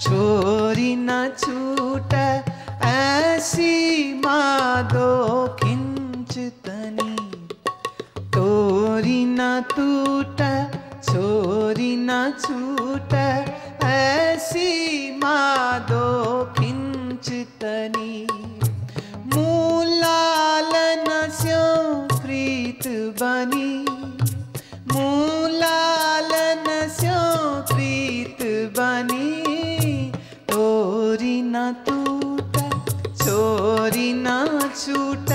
छोरी न छूट ऐसी माधो खिंचतनी। तोरी न टूट छोरी न छूट ऐसी माधो खिंचतनी। मूलालन स्यो प्रीत बनी, मूलालन स्यो प्रीत बनी। तोरी न टूट छोरी न छूट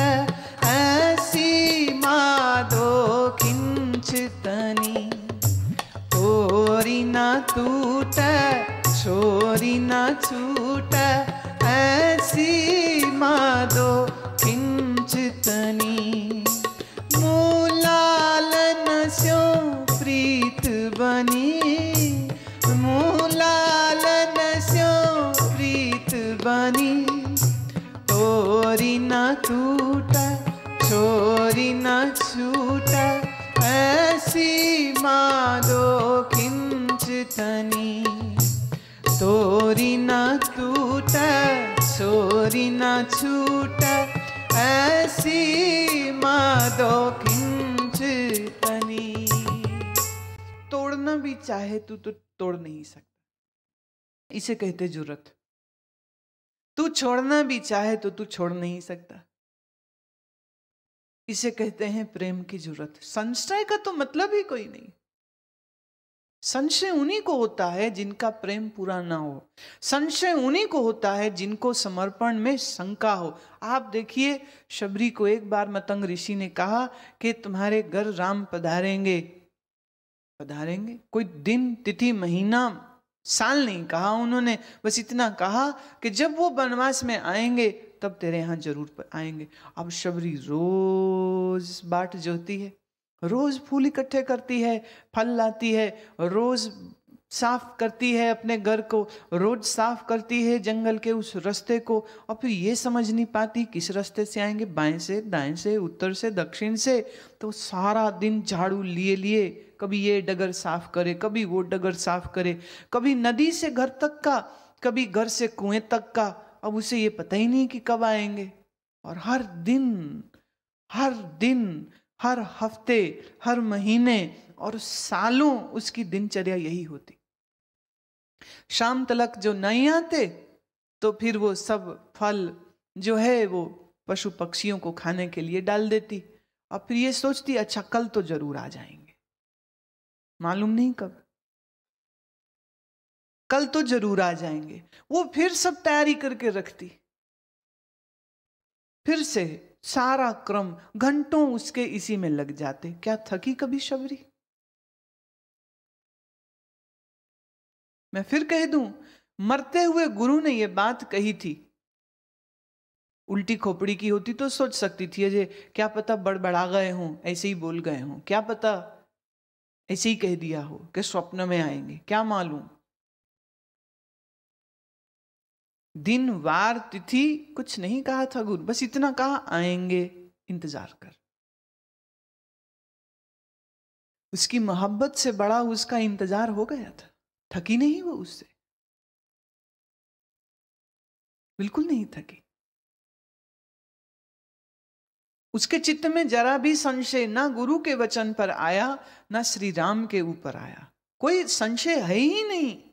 ऐसी माधो खिंचतनी। तोरी न टूट छोरी न छूट ऐसी माधो खिंचतनी। मूलालन स्यो प्रीत बनी, मूलालन स्यो प्रीत बनी। तोरी न टूट छोरी न छूट ऐसी माधो खिंचतनी। तोरी न टूट छोरी न छूट ऐसी माधो खिंचतनी। तोड़ना भी चाहे तू तो तोड़ नहीं सकता, इसे कहते जुर्रत। तू छोड़ना भी चाहे तो तू छोड़ नहीं सकता, इसे कहते हैं प्रेम की जुर्रत। संशय का तो मतलब ही कोई नहीं। संशय उन्हीं को होता है जिनका प्रेम पूरा ना हो। संशय उन्हीं को होता है जिनको समर्पण में शंका हो। आप देखिए, शबरी को एक बार मतंग ऋषि ने कहा कि तुम्हारे घर राम पधारेंगे। पधारेंगे कोई दिन तिथि महीना साल नहीं कहा उन्होंने, बस इतना कहा कि जब वो वनवास में आएंगे तब तेरे यहां जरूर आएंगे। अब शबरी रोज बाट जोती है, रोज फूल इकट्ठे करती है, फल लाती है, रोज साफ करती है अपने घर को, रोज साफ करती है जंगल के उस रास्ते को। और फिर ये समझ नहीं पाती किस रास्ते से आएंगे, बाएं से, दाएं से, उत्तर से, दक्षिण से। तो सारा दिन झाड़ू लिए लिए कभी ये डगर साफ करे, कभी वो डगर साफ करे, कभी नदी से घर तक का, कभी घर से कुएं तक का। अब उसे ये पता ही नहीं कि कब आएंगे। और हर दिन, हर हफ्ते, हर महीने और सालों उसकी दिनचर्या यही होती। शाम तलक जो नहीं आते तो फिर वो सब फल जो है वो पशु पक्षियों को खाने के लिए डाल देती। और फिर ये सोचती अच्छा कल तो जरूर आ जाएंगे, मालूम नहीं कब, कल तो जरूर आ जाएंगे। वो फिर सब तैयारी करके रखती, फिर से सारा क्रम, घंटों उसके इसी में लग जाते। क्या थकी कभी शबरी? मैं फिर कह दूं, मरते हुए गुरु ने यह बात कही थी। उल्टी खोपड़ी की होती तो सोच सकती थी अजय क्या पता बड़बड़ा गए हों, ऐसे ही बोल गए हों, क्या पता ऐसे ही कह दिया हो कि स्वप्न में आएंगे, क्या मालूम। दिन वार तिथि कुछ नहीं कहा था गुरु, बस इतना कहा आएंगे, इंतजार कर। उसकी मोहब्बत से बड़ा उसका इंतजार हो गया था। थकी नहीं वो उससे, बिल्कुल नहीं थकी। उसके चित्त में जरा भी संशय ना गुरु के वचन पर आया, ना श्री राम के ऊपर आया, कोई संशय है ही नहीं।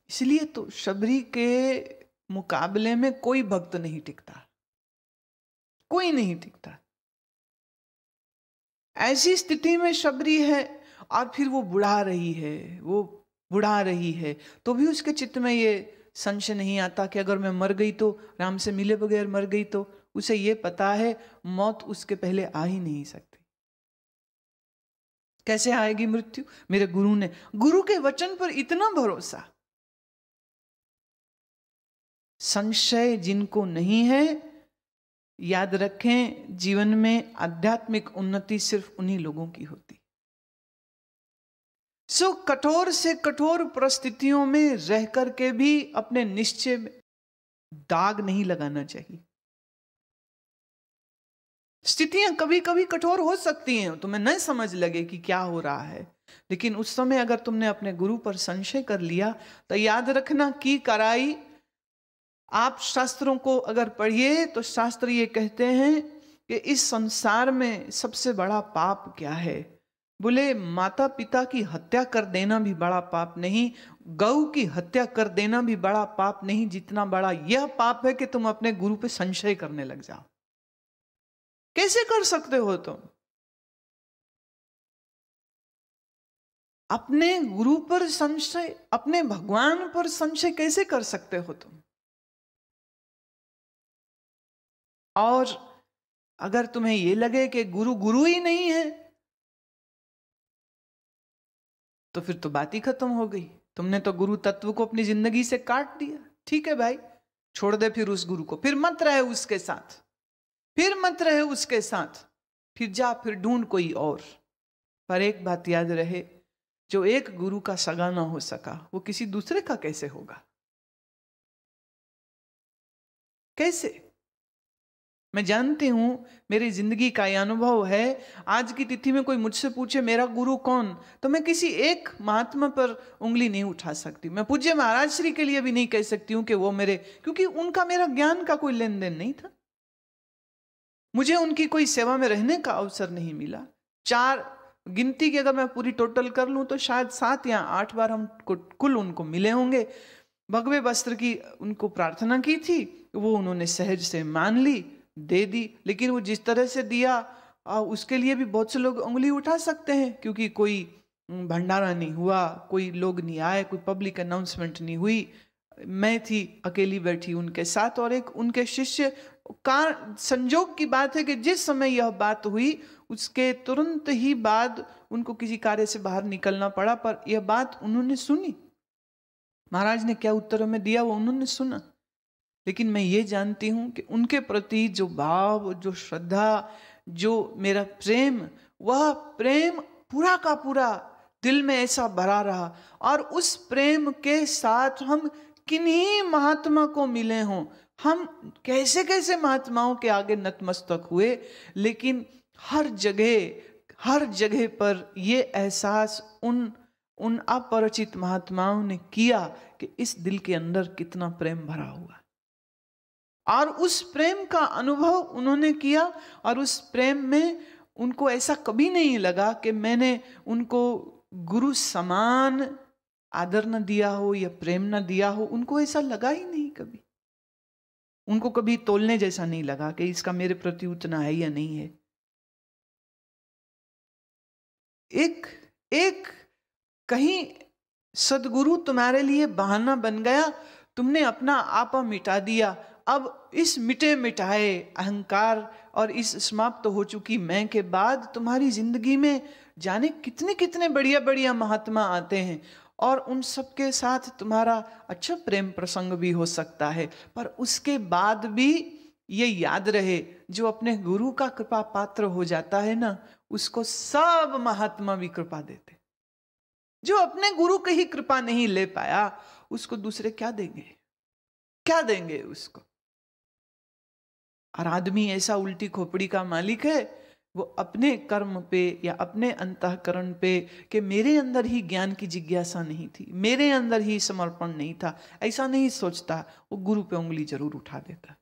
इसलिए तो शबरी के मुकाबले में कोई भक्त नहीं टिकता, कोई नहीं टिकता। ऐसी स्थिति में शबरी है और फिर वो बुढ़ा रही है, वो बुढ़ा रही है, तो भी उसके चित्त में ये संशय नहीं आता कि अगर मैं मर गई तो, राम से मिले बगैर मर गई तो। उसे ये पता है मौत उसके पहले आ ही नहीं सकती। कैसे आएगी मृत्यु? मेरे गुरु ने, गुरु के वचन पर इतना भरोसा। संशय जिनको नहीं है, याद रखें जीवन में आध्यात्मिक उन्नति सिर्फ उन्हीं लोगों की होती। सो कठोर से कठोर परिस्थितियों में रह करके भी अपने निश्चय में दाग नहीं लगाना चाहिए। स्थितियां कभी कभी कठोर हो सकती हैं, तुम्हें न समझ लगे कि क्या हो रहा है, लेकिन उस समय अगर तुमने अपने गुरु पर संशय कर लिया तो याद रखना की कराई। आप शास्त्रों को अगर पढ़िए तो शास्त्र ये कहते हैं कि इस संसार में सबसे बड़ा पाप क्या है। बोले माता पिता की हत्या कर देना भी बड़ा पाप नहीं, गौ की हत्या कर देना भी बड़ा पाप नहीं, जितना बड़ा यह पाप है कि तुम अपने गुरु पे संशय करने लग जाओ। कैसे कर सकते हो तुम? अपने गुरु पर संशय, अपने भगवान पर संशय कैसे कर सकते हो तुम? और अगर तुम्हें यह लगे कि गुरु गुरु ही नहीं है तो फिर तो बात ही खत्म हो गई। तुमने तो गुरु तत्व को अपनी जिंदगी से काट दिया। ठीक है भाई, छोड़ दे फिर उस गुरु को, फिर मत रहे उसके साथ, फिर मत रहे उसके साथ, फिर जा फिर ढूंढ कोई और। पर एक बात याद रहे, जो एक गुरु का सगा ना हो सका वो किसी दूसरे का कैसे होगा? कैसे? मैं जानती हूं, मेरी जिंदगी का यह अनुभव है। आज की तिथि में कोई मुझसे पूछे मेरा गुरु कौन, तो मैं किसी एक महात्मा पर उंगली नहीं उठा सकती। मैं पूज्य महाराज श्री के लिए भी नहीं कह सकती हूं कि वो मेरे, क्योंकि उनका मेरा ज्ञान का कोई लेन देन नहीं था। मुझे उनकी कोई सेवा में रहने का अवसर नहीं मिला। 4 गिनती की अगर मैं पूरी टोटल कर लूं तो शायद 7 या 8 बार हम कुल उनको मिले होंगे। भगवे वस्त्र की उनको प्रार्थना की थी, वो उन्होंने सहज से मान ली, दे दी। लेकिन वो जिस तरह से दिया उसके लिए भी बहुत से लोग उंगली उठा सकते हैं, क्योंकि कोई भंडारा नहीं हुआ, कोई लोग नहीं आए, कोई पब्लिक अनाउंसमेंट नहीं हुई। मैं थी अकेली बैठी उनके साथ और एक उनके शिष्य का। संजोग की बात है कि जिस समय यह बात हुई उसके तुरंत ही बाद उनको किसी कार्य से बाहर निकलना पड़ा, पर यह बात उन्होंने सुनी। महाराज ने क्या उत्तर में दिया वो उन्होंने सुना। लेकिन मैं ये जानती हूं कि उनके प्रति जो भाव, जो श्रद्धा, जो मेरा प्रेम, वह प्रेम पूरा का पूरा दिल में ऐसा भरा रहा। और उस प्रेम के साथ हम किन्हीं महात्मा को मिले हों, हम कैसे कैसे महात्माओं के आगे नतमस्तक हुए, लेकिन हर जगह पर ये एहसास उन अपरिचित महात्माओं ने किया कि इस दिल के अंदर कितना प्रेम भरा हुआ। और उस प्रेम का अनुभव उन्होंने किया, और उस प्रेम में उनको ऐसा कभी नहीं लगा कि मैंने उनको गुरु समान आदर न दिया हो या प्रेम न दिया हो। उनको ऐसा लगा ही नहीं कभी। उनको कभी तोलने जैसा नहीं लगा कि इसका मेरे प्रति उतना है या नहीं है। एक कहीं सदगुरु तुम्हारे लिए बहाना बन गया, तुमने अपना आपा मिटा दिया। अब इस मिटे मिटाए अहंकार और इस समाप्त हो चुकी मैं के बाद तुम्हारी जिंदगी में जाने कितने कितने बढ़िया बढ़िया महात्मा आते हैं, और उन सब के साथ तुम्हारा अच्छा प्रेम प्रसंग भी हो सकता है। पर उसके बाद भी ये याद रहे, जो अपने गुरु का कृपा पात्र हो जाता है ना, उसको सब महात्मा भी कृपा देते। जो अपने गुरु की ही कृपा नहीं ले पाया उसको दूसरे क्या देंगे, क्या देंगे उसको। और आदमी ऐसा उल्टी खोपड़ी का मालिक है, वो अपने कर्म पे या अपने अंतःकरण पे कि मेरे अंदर ही ज्ञान की जिज्ञासा नहीं थी, मेरे अंदर ही समर्पण नहीं था, ऐसा नहीं सोचता। वो गुरु पे उंगली जरूर उठा देता।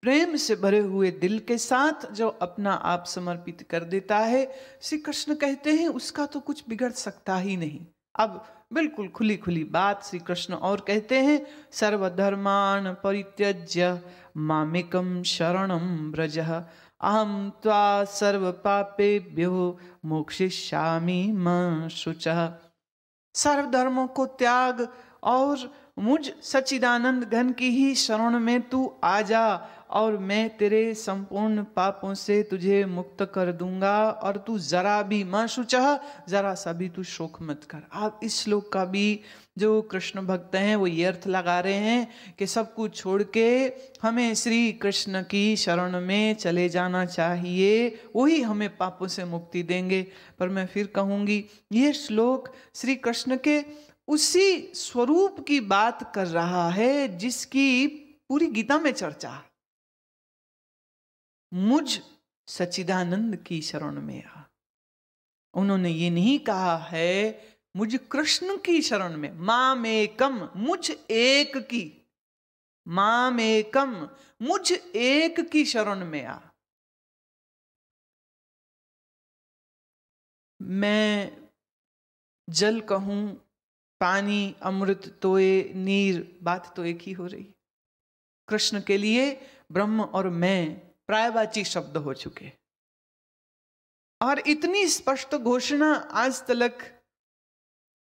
प्रेम से भरे हुए दिल के साथ जो अपना आप समर्पित कर देता है, श्री कृष्ण कहते हैं उसका तो कुछ बिगड़ सकता ही नहीं। अब बिल्कुल खुली खुली बात श्री कृष्ण और कहते हैं, सर्वधर्मान् परित्यज्य मामेकं शरणं व्रज अहं त्वा सर्व पापेभ्यो मोक्षयिष्यामि मा शुचः। सर्व धर्मों को त्याग और मुझ सच्चिदानंद घन की ही शरण में तू आ जा, और मैं तेरे संपूर्ण पापों से तुझे मुक्त कर दूंगा, और तू जरा भी मां शुचः, जरा सा भी तू शोक मत कर। आप इस श्लोक का भी जो कृष्ण भक्त हैं वो ये अर्थ लगा रहे हैं कि सब कुछ छोड़ के हमें श्री कृष्ण की शरण में चले जाना चाहिए, वही हमें पापों से मुक्ति देंगे। पर मैं फिर कहूंगी, ये श्लोक श्री कृष्ण के उसी स्वरूप की बात कर रहा है जिसकी पूरी गीता में चर्चा है। मुझ सच्चिदानंद की शरण में आ, उन्होंने ये नहीं कहा है मुझ कृष्ण की शरण में, मामेकम, मुझ एक की, मामेकम, मुझ एक की शरण में आ। मैं जल कहूं, पानी, अमृत, तोए, नीर, बात तो एक ही हो रही। कृष्ण के लिए ब्रह्म और मैं प्रायवाची शब्द हो चुके, और इतनी स्पष्ट घोषणा आज तक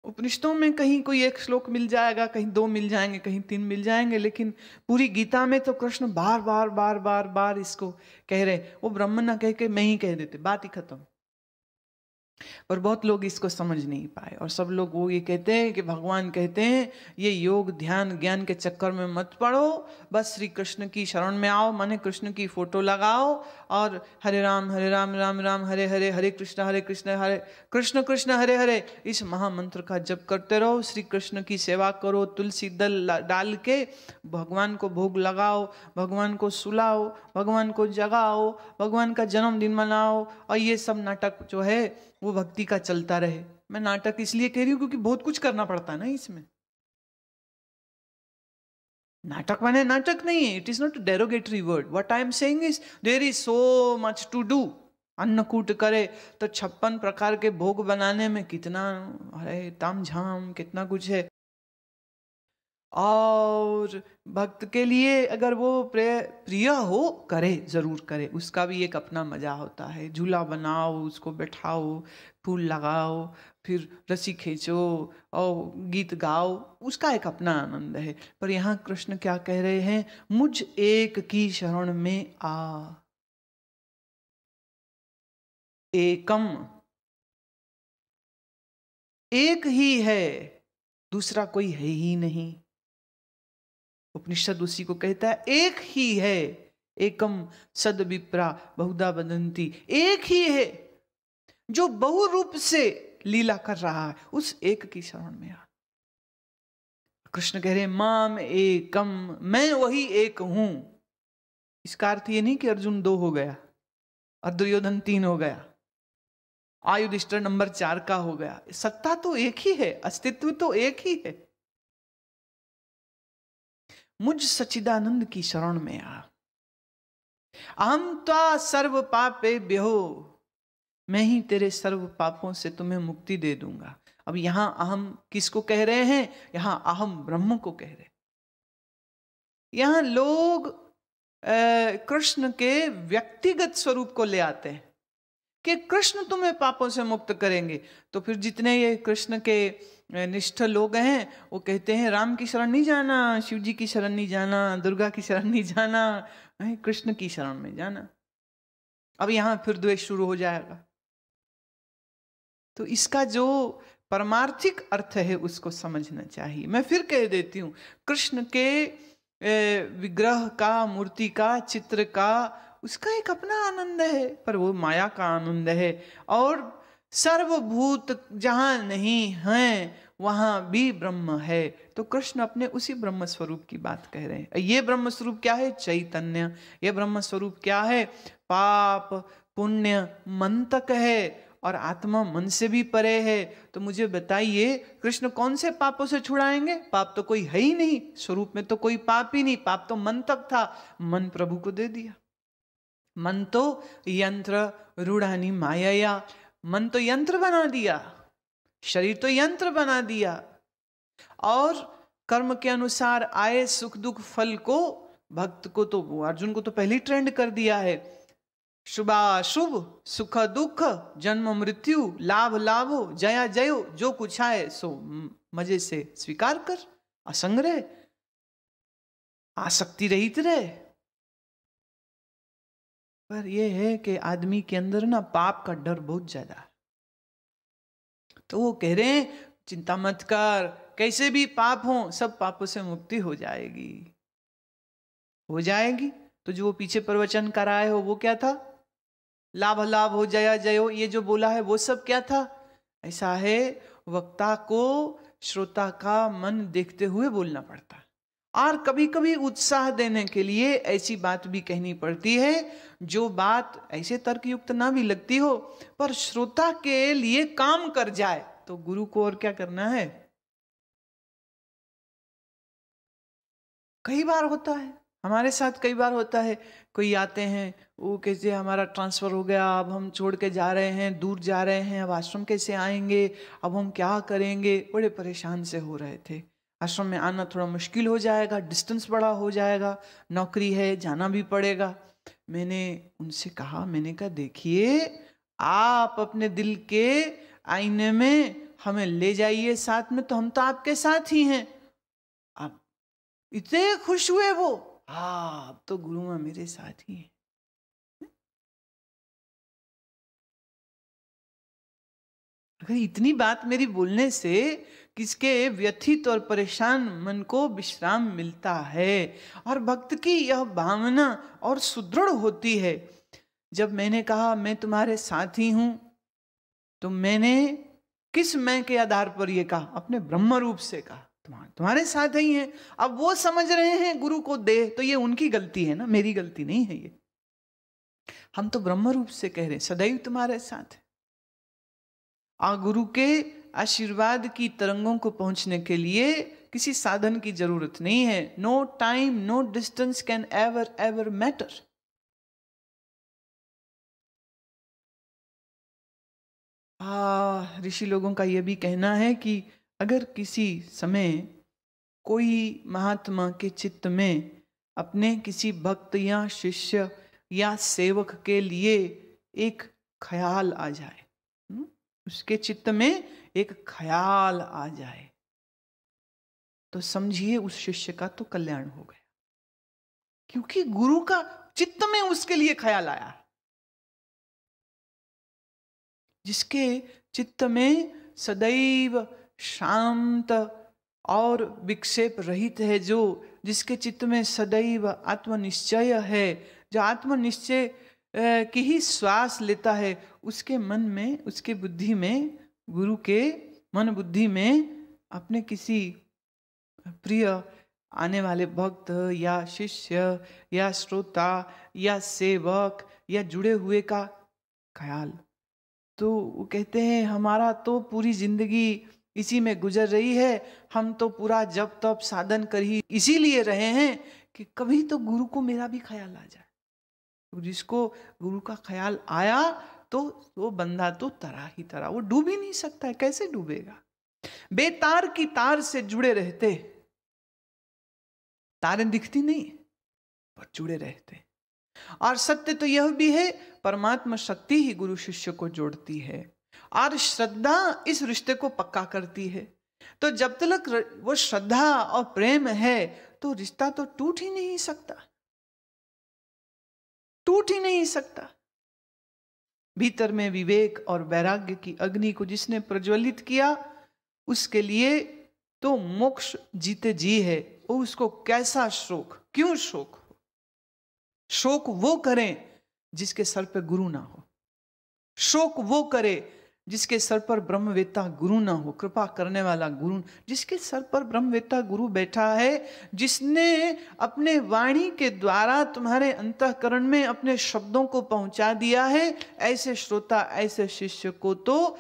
उपनिषदों में कहीं कोई एक श्लोक मिल जाएगा, कहीं 2 मिल जाएंगे, कहीं 3 मिल जाएंगे, लेकिन पूरी गीता में तो कृष्ण बार बार बार बार बार इसको कह रहे। वो ब्रह्म ना कह के मैं ही कह देते, बात ही खत्म। पर बहुत लोग इसको समझ नहीं पाए, और सब लोग वो ये कहते हैं कि भगवान कहते हैं ये योग ध्यान ज्ञान के चक्कर में मत पड़ो, बस श्री कृष्ण की शरण में आओ, माने कृष्ण की फोटो लगाओ और हरे राम राम राम हरे हरे, हरे कृष्ण हरे कृष्ण कृष्ण हरे हरे, इस महामंत्र का जप करते रहो, श्री कृष्ण की सेवा करो, तुलसी दल डाल के भगवान को भोग लगाओ, भगवान को सुलाओ, भगवान को जगाओ, भगवान का जन्मदिन मनाओ, और ये सब नाटक जो है वो भक्ति का चलता रहे। मैं नाटक इसलिए कह रही हूं क्योंकि बहुत कुछ करना पड़ता है ना इसमें। नाटक माने नाटक नहीं है, it is not derogatory word. What I am saying is there is so much to do. Annakut करे तो 56 प्रकार के भोग बनाने में कितना, अरे तामझाम, कितना कुछ है। और भक्त के लिए अगर वो प्रिय हो, करे, जरूर करे, उसका भी एक अपना मजा होता है। झूला बनाओ, उसको बैठाओ, फूल लगाओ, फिर रस्सी खींचो और गीत गाओ, उसका एक अपना आनंद है। पर यहाँ कृष्ण क्या कह रहे हैं, मुझ एक की शरण में आ। एकम, एक ही है, दूसरा कोई है ही नहीं। उपनिषद उसी को कहता है, एक ही है, एकम सद विप्रा बहुधा वदंती, एक ही है जो बहु रूप से लीला कर रहा है, उस एक की शरण में आ। कृष्ण कह रहे माम एकम, मैं वही एक हूं। इसका अर्थ ये नहीं कि अर्जुन 2 हो गया और दुर्योधन 3 हो गया, आयुधिष्ठिर नंबर 4 का हो गया। सत्ता तो एक ही है, अस्तित्व तो एक ही है। मुझ सच्चिदानंद की शरण में आ। अहम त्वा सर्व पापे ब्यो, मैं ही तेरे सर्व पापों से तुम्हें मुक्ति दे दूंगा। अब यहां अहम किसको कह रहे हैं, यहां अहम ब्रह्म को कह रहे हैं। यहां लोग कृष्ण के व्यक्तिगत स्वरूप को ले आते हैं कि कृष्ण तुम्हें पापों से मुक्त करेंगे। तो फिर जितने ये कृष्ण के निष्ठ लोग हैं वो कहते हैं राम की शरण नहीं जाना, शिव जी की शरण नहीं जाना, दुर्गा की शरण नहीं जाना, कृष्ण की शरण में जाना। अब यहां फिर द्वेष शुरू हो जाएगा। तो इसका जो परमार्थिक अर्थ है उसको समझना चाहिए। मैं फिर कह देती हूं, कृष्ण के विग्रह का, मूर्ति का, चित्र का, उसका एक अपना आनंद है, पर वो माया का आनंद है। और सर्वभूत जहां नहीं है वहां भी ब्रह्म है। तो कृष्ण अपने उसी ब्रह्म स्वरूप की बात कह रहे हैं। ये ब्रह्म स्वरूप क्या है, चैतन्य। ये ब्रह्म स्वरूप क्या है, पाप पुण्य मन तक है, और आत्मा मन से भी परे है। तो मुझे बताइए कृष्ण कौन से पापों से छुड़ाएंगे? पाप तो कोई है ही नहीं, स्वरूप में तो कोई पाप ही नहीं। पाप तो मन तक था, मन प्रभु को दे दिया। मन तो यंत्र रूढ़ानी माया, मन तो यंत्र बना दिया, शरीर तो यंत्र बना दिया, और कर्म के अनुसार आए सुख दुख फल को भक्त को, तो अर्जुन को तो पहले ही ट्रेंड कर दिया है। शुभाशुभ, सुख दुख, जन्म मृत्यु, लाभ लाभो, जया जयो, जो कुछ आए सो मजे से स्वीकार कर, असंग रहे, आसक्ति रहित रहे। पर यह है कि आदमी के अंदर ना पाप का डर बहुत ज्यादा है। तो वो कह रहे हैं चिंता मत कर, कैसे भी पाप हो सब पापों से मुक्ति हो जाएगी, हो जाएगी। तो जो वो पीछे प्रवचन कराए हो वो क्या था, लाभ लाभ हो, जया जयो, ये जो बोला है वो सब क्या था? ऐसा है वक्ता को श्रोता का मन देखते हुए बोलना पड़ता है। और कभी कभी उत्साह देने के लिए ऐसी बात भी कहनी पड़ती है जो बात ऐसे तर्कयुक्त ना भी लगती हो, पर श्रोता के लिए काम कर जाए। तो गुरु को और क्या करना है। कई बार होता है, हमारे साथ कई बार होता है, कोई आते हैं, वो कैसे हमारा ट्रांसफर हो गया, अब हम छोड़ के जा रहे हैं, दूर जा रहे हैं, अब आश्रम कैसे आएंगे, अब हम क्या करेंगे। बड़े परेशान से हो रहे थे, आश्रम में आना थोड़ा मुश्किल हो जाएगा, डिस्टेंस बड़ा हो जाएगा, नौकरी है, जाना भी पड़ेगा। मैंने उनसे कहा, मैंने कहा देखिए, आप अपने दिल के आईने में हमें ले जाइए साथ में, तो हम तो आपके साथ ही हैं। आप इतने खुश हुए वो, हाँ अब तो गुरु माँ मेरे साथ ही है। अगर इतनी बात मेरी बोलने से किसके व्यथित और परेशान मन को विश्राम मिलता है और भक्त की यह भावना और सुदृढ़ होती है। जब मैंने कहा मैं तुम्हारे साथ ही हूं, तो मैंने किस मैं के आधार पर यह कहा, अपने ब्रह्म रूप से कहा, तुम्हारे साथ ही हैं। अब वो समझ रहे हैं गुरु को दे, तो ये उनकी गलती है ना, मेरी गलती नहीं है ये। हम तो ब्रह्म रूप से कह रहे हैं सदैव तुम्हारे साथ है। और गुरु के आशीर्वाद की तरंगों को पहुंचने के लिए किसी साधन की जरूरत नहीं है। No time no distance can ever ever matter. ऋषि लोगों का यह भी कहना है कि अगर किसी समय कोई महात्मा के चित्त में अपने किसी भक्त या शिष्य या सेवक के लिए एक ख्याल आ जाए, उसके चित्त में एक ख्याल आ जाए, तो समझिए उस शिष्य का तो कल्याण हो गया, क्योंकि गुरु का चित्त में उसके लिए ख्याल आया। जिसके चित्त में सदैव शांत और विक्षेप रहित है, जो जिसके चित्त में सदैव आत्मनिश्चय है, जो आत्मनिश्चय की ही श्वास लेता है, उसके मन में, उसके बुद्धि में, गुरु के मन बुद्धि में अपने किसी प्रिय आने वाले भक्त या शिष्य या श्रोता या सेवक या जुड़े हुए का ख्याल। तो वो कहते हैं हमारा तो पूरी जिंदगी इसी में गुजर रही है, हम तो पूरा जप तप साधन कर ही इसीलिए रहे हैं कि कभी तो गुरु को मेरा भी ख्याल आ जाए। तो जिसको गुरु का ख्याल आया तो वो बंदा तो तरा ही तरा, वो डूब ही नहीं सकता है। कैसे डूबेगा। बेतार की तार से जुड़े रहते, तारें दिखती नहीं पर जुड़े रहते। और सत्य तो यह भी है, परमात्मा शक्ति ही गुरु शिष्य को जोड़ती है और श्रद्धा इस रिश्ते को पक्का करती है। तो जब तक वो श्रद्धा और प्रेम है तो रिश्ता तो टूट ही नहीं सकता, टूट ही नहीं सकता। भीतर में विवेक और वैराग्य की अग्नि को जिसने प्रज्वलित किया, उसके लिए तो मोक्ष जीते जी है। उसको कैसा शोक, क्यों शोक हो। शोक वो करें जिसके सर पे गुरु ना हो, शोक वो करे जिसके सर पर ब्रह्मवेत्ता गुरु ना हो, कृपा करने वाला गुरु। जिसके सर पर ब्रह्मवेत्ता गुरु बैठा है, जिसने अपने वाणी के द्वारा तुम्हारे अंतःकरण में अपने शब्दों को पहुंचा दिया है, ऐसे श्रोता, ऐसे शिष्य को तो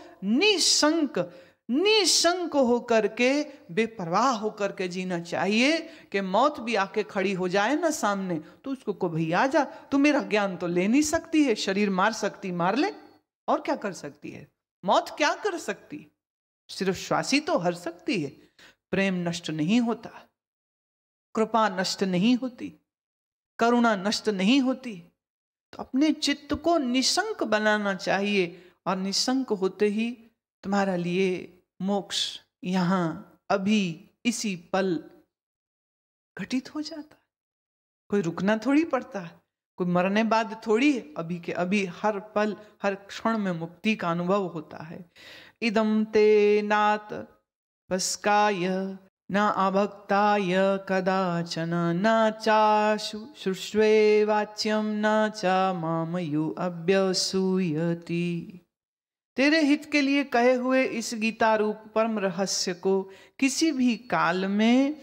निशंक होकर के, बेपरवाह होकर के जीना चाहिए कि मौत भी आके खड़ी हो जाए ना सामने, तो उसको को भैया जा, तू मेरा ज्ञान तो ले नहीं सकती है, शरीर मार सकती मार ले, और क्या कर सकती है। मौत क्या कर सकती, सिर्फ श्वासी तो हर सकती है। प्रेम नष्ट नहीं होता, कृपा नष्ट नहीं होती, करुणा नष्ट नहीं होती। तो अपने चित्त को निशंक बनाना चाहिए, और निशंक होते ही तुम्हारा लिए मोक्ष यहां अभी इसी पल घटित हो जाता है। कोई रुकना थोड़ी पड़ता है, कोई मरने बाद थोड़ी, अभी के अभी हर पल हर क्षण में मुक्ति का अनुभव होता है। इदं ते नात पस्काय न अभक्ताय कदाचन न चाशुश्वे वाच्यम न चा मामयो अभ्यसूयति। तेरे हित के लिए कहे हुए इस गीता रूप परम रहस्य को किसी भी काल में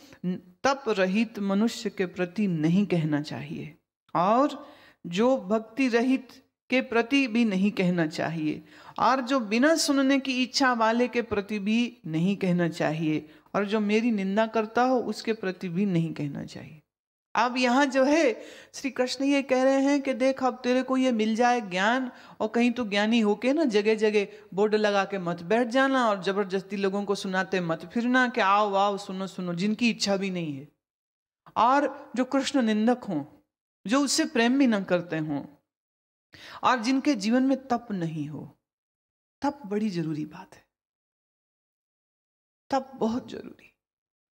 तप रहित मनुष्य के प्रति नहीं कहना चाहिए, और जो भक्ति रहित के प्रति भी नहीं कहना चाहिए, और जो बिना सुनने की इच्छा वाले के प्रति भी नहीं कहना चाहिए, और जो मेरी निंदा करता हो उसके प्रति भी नहीं कहना चाहिए। अब यहाँ जो है श्री कृष्ण ये कह रहे हैं कि देख, अब तेरे को ये मिल जाए ज्ञान, और कहीं तो ज्ञानी होके ना जगह जगह बोर्ड लगा के मत बैठ जाना और जबरदस्ती लोगों को सुनाते मत फिरना कि आओ आओ सुनो सुनो, जिनकी इच्छा भी नहीं है, और जो कृष्ण निंदक हों, जो उससे प्रेम भी न करते हों, और जिनके जीवन में तप नहीं हो। तप बड़ी जरूरी बात है, तप बहुत जरूरी।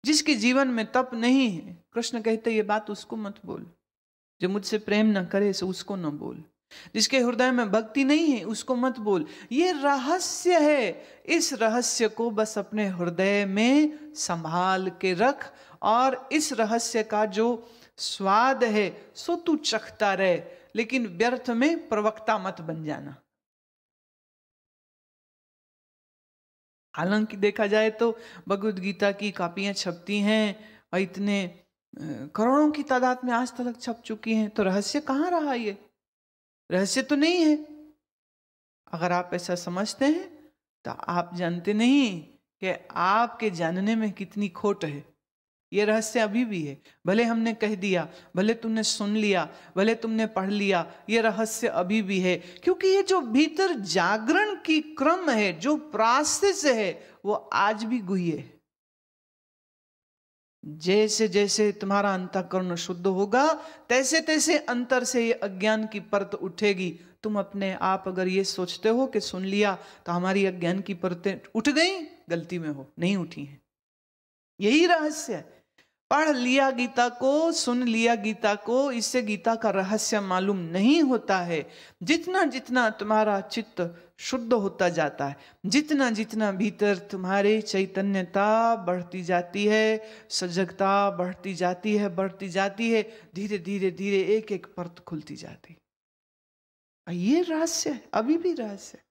जिसके जीवन में तप नहीं है, कृष्ण कहते ये बात उसको मत बोल। जो मुझसे प्रेम न करे सो उसको न बोल। जिसके हृदय में भक्ति नहीं है उसको मत बोल। ये रहस्य है, इस रहस्य को बस अपने हृदय में संभाल के रख, और इस रहस्य का जो स्वाद है सो तू चखता रहे, लेकिन व्यर्थ में प्रवक्ता मत बन जाना। हालांकि देखा जाए तो भगवद गीता की कापियां छपती हैं और इतने करोड़ों की तादाद में आज तक छप चुकी हैं, तो रहस्य कहाँ रहा? ये रहस्य तो नहीं है। अगर आप ऐसा समझते हैं तो आप जानते नहीं कि आपके जानने में कितनी खोट है। ये रहस्य अभी भी है। भले हमने कह दिया, भले तुमने सुन लिया, भले तुमने पढ़ लिया, ये रहस्य अभी भी है, क्योंकि ये जो भीतर जागरण की क्रम है, जो प्रोसेस है, वो आज भी गुह्य है। जैसे जैसे तुम्हारा अंतःकरण शुद्ध होगा, तैसे तैसे अंतर से ये अज्ञान की परत उठेगी। तुम अपने आप अगर ये सोचते हो कि सुन लिया तो हमारी अज्ञान की परतें उठ गई, गलती में हो, नहीं उठी हैं। यही रहस्य है। पढ़ लिया गीता को, सुन लिया गीता को, इससे गीता का रहस्य मालूम नहीं होता है। जितना जितना तुम्हारा चित्त शुद्ध होता जाता है, जितना जितना भीतर तुम्हारे चैतन्यता बढ़ती जाती है, सजगता बढ़ती जाती है, धीरे धीरे धीरे एक एक परत खुलती जाती। ये रहस्य है, अभी भी रहस्य है।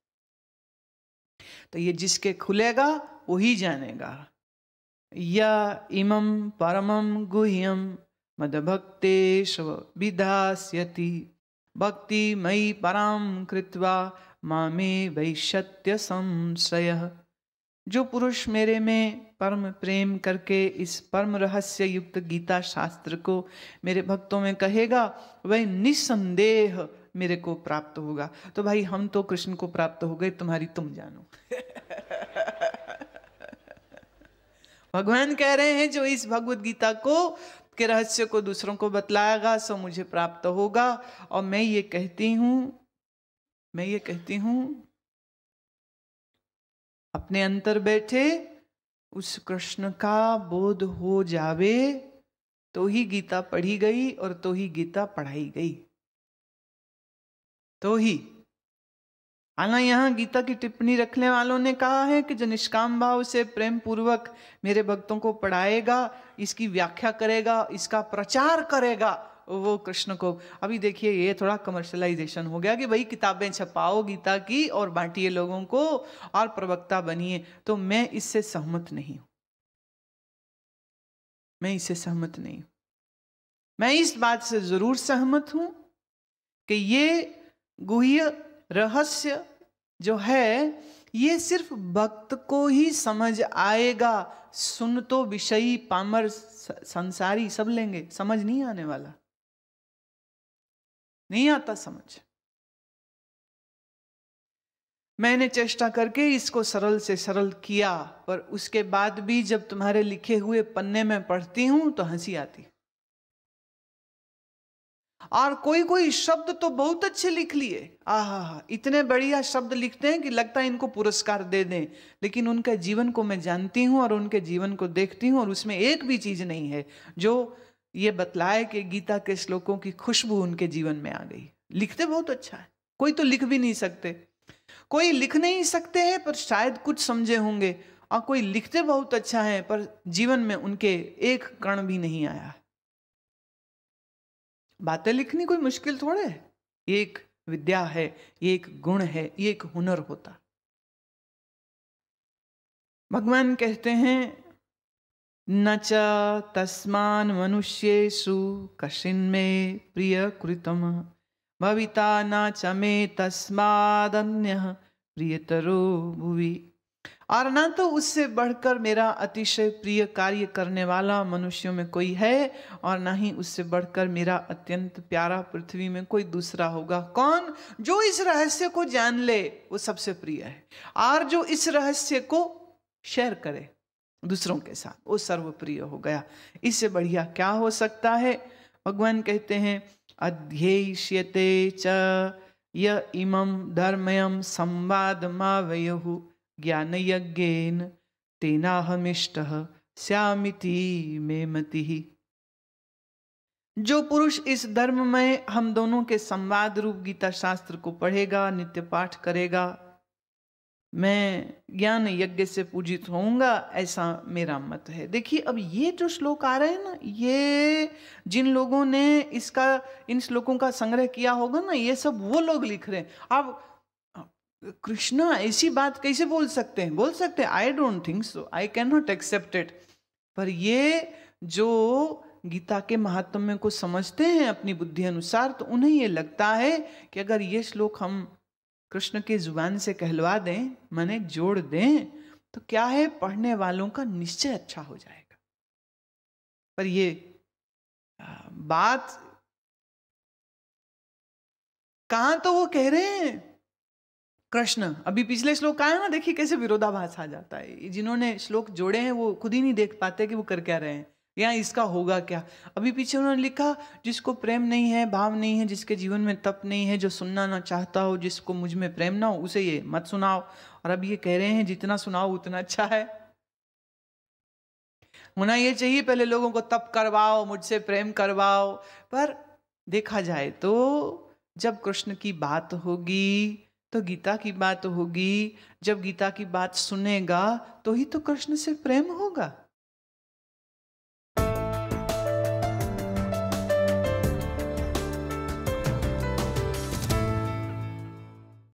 तो ये जिसके खुलेगा वही जानेगा। या इमं परमं गुह्यं मदभक्तेश विधास्यति भक्ति मयि परां कृत्वा मामे वैशत्य संशयः। जो पुरुष मेरे में परम प्रेम करके इस परम रहस्य युक्त गीता शास्त्र को मेरे भक्तों में कहेगा, वह निसंदेह मेरे को प्राप्त होगा। तो भाई हम तो कृष्ण को प्राप्त हो गए, तुम्हारी तुम जानो। भगवान कह रहे हैं जो इस भगवत गीता को के रहस्य को दूसरों को बतलाएगा सो मुझे प्राप्त होगा। और मैं ये कहती हूं अपने अंतर बैठे उस कृष्ण का बोध हो जावे तो ही गीता पढ़ी गई और तो ही गीता पढ़ाई गई। तो ही हालांकि यहाँ गीता की टिप्पणी रखने वालों ने कहा है कि जो निष्काम भाव से प्रेम पूर्वक मेरे भक्तों को पढ़ाएगा, इसकी व्याख्या करेगा, इसका प्रचार करेगा, वो कृष्ण को। अभी देखिए ये थोड़ा कमर्शलाइजेशन हो गया कि भाई किताबें छपाओ गीता की और बांटिए लोगों को और प्रवक्ता बनिए। तो मैं इससे सहमत नहीं हूं, मैं इससे सहमत नहीं हूं। मैं इस बात से जरूर सहमत हूं कि ये गुह्य रहस्य जो है ये सिर्फ भक्त को ही समझ आएगा। सुन तो विषयी पामर संसारी सब लेंगे, समझ नहीं आने वाला, नहीं आता समझ। मैंने चेष्टा करके इसको सरल से सरल किया, पर उसके बाद भी जब तुम्हारे लिखे हुए पन्ने में पढ़ती हूं तो हंसी आती। और कोई कोई शब्द तो बहुत अच्छे लिख लिए, आहा, इतने बढ़िया शब्द लिखते हैं कि लगता है इनको पुरस्कार दे दें। लेकिन उनके जीवन को मैं जानती हूं और उनके जीवन को देखती हूं और उसमें एक भी चीज नहीं है जो ये बतलाए कि गीता के श्लोकों की खुशबू उनके जीवन में आ गई। लिखते बहुत अच्छा है, कोई तो लिख भी नहीं सकते, कोई लिख नहीं सकते हैं पर शायद कुछ समझे होंगे, और कोई लिखते बहुत अच्छा है पर जीवन में उनके एक कण भी नहीं आया। बातें लिखनी कोई मुश्किल थोड़े है, ये एक विद्या है, ये एक गुण है, ये एक हुनर होता। भगवान कहते हैं न च तस्मान् मनुष्येषु कश्चिन्मे प्रिय कृतम भविता न च मे तस्मादन्यः प्रियतरो भुवि। और ना तो उससे बढ़कर मेरा अतिशय प्रिय कार्य करने वाला मनुष्यों में कोई है, और ना ही उससे बढ़कर मेरा अत्यंत प्यारा पृथ्वी में कोई दूसरा होगा। कौन? जो इस रहस्य को जान ले वो सबसे प्रिय है, और जो इस रहस्य को शेयर करे दूसरों के साथ वो सर्वप्रिय हो गया। इससे बढ़िया क्या हो सकता है? भगवान कहते हैं अध्येष्यते च य इमं धर्मयं संवादमावयुः ज्ञान यज्ञेन तेनाहमिष्टः स्यामिति मे मतिः। जो पुरुष इस धर्म में हम दोनों के संवाद रूप गीता शास्त्र को पढ़ेगा, नित्य पाठ करेगा, मैं ज्ञान यज्ञ से पूजित होऊंगा, ऐसा मेरा मत है। देखिए अब ये जो श्लोक आ रहे हैं ना, ये जिन लोगों ने इन श्लोकों का संग्रह किया होगा ना, ये सब वो लोग लिख रहे हैं। अब कृष्ण ऐसी बात कैसे बोल सकते हैं? बोल सकते हैं, I don't think so, I can not accept it. पर ये जो गीता के महात्म्य को समझते हैं अपनी बुद्धि अनुसार, तो उन्हें ये लगता है कि अगर ये श्लोक हम कृष्ण के जुबान से कहलवा दें, माने जोड़ दें, तो क्या है, पढ़ने वालों का निश्चय अच्छा हो जाएगा। पर ये बात कहां तो वो कह रहे हैं कृष्ण। अभी पिछले श्लोक आया ना, देखिए कैसे विरोधाभास आ जाता है। जिन्होंने श्लोक जोड़े हैं वो खुद ही नहीं देख पाते कि वो कर क्या रहे हैं, या इसका होगा क्या। अभी पीछे उन्होंने लिखा जिसको प्रेम नहीं है, भाव नहीं है, जिसके जीवन में तप नहीं है, जो सुनना ना चाहता हो, जिसको मुझ में प्रेम ना हो, उसे ये मत सुनाओ। और अब ये कह रहे हैं जितना सुनाओ उतना अच्छा है। होना ये चाहिए पहले लोगों को तप करवाओ, मुझसे प्रेम करवाओ। पर देखा जाए तो जब कृष्ण की बात होगी तो गीता की बात होगी, जब गीता की बात सुनेगा तो ही तो कृष्ण से प्रेम होगा।